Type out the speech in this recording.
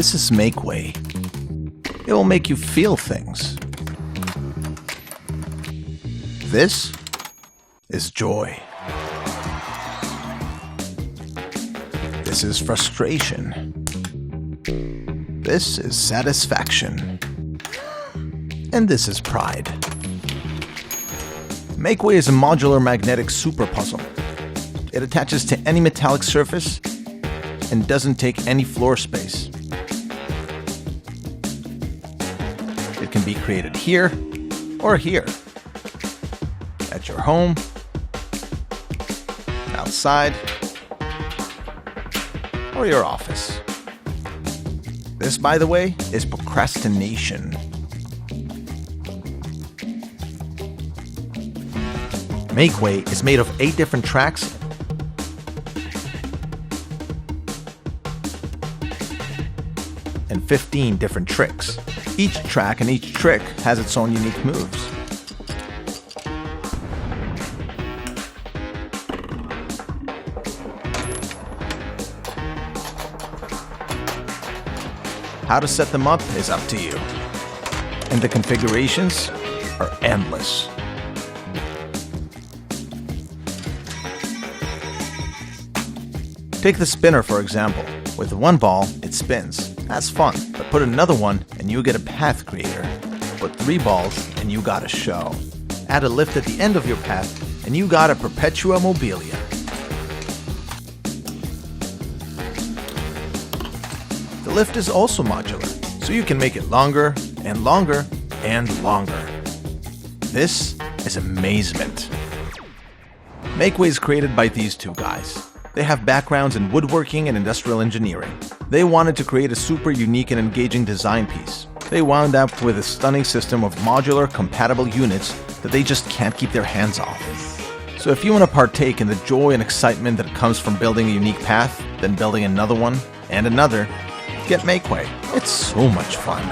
This is Make Way. It will make you feel things. This is joy. This is frustration. This is satisfaction. And this is pride. Make Way is a modular magnetic super puzzle. It attaches to any metallic surface and doesn't take any floor space. It can be created here or here, at your home, outside, or your office. This, by the way, is procrastination. Make Way is made of 8 different tracks and 15 different tricks. Each track and each trick has its own unique moves. How to set them up is up to you, and the configurations are endless. Take the spinner for example. With one ball, it spins. That's fun, but put another one and you get a path creator. Put 3 balls and you got a show. Add a lift at the end of your path and you got a perpetua mobilia. The lift is also modular, so you can make it longer and longer and longer. This is amazement. Make Way is created by these 2 guys. They have backgrounds in woodworking and industrial engineering. They wanted to create a super unique and engaging design piece. They wound up with a stunning system of modular, compatible units that they just can't keep their hands off. So if you want to partake in the joy and excitement that comes from building a unique path, then building another one and another, get Make Way. It's so much fun.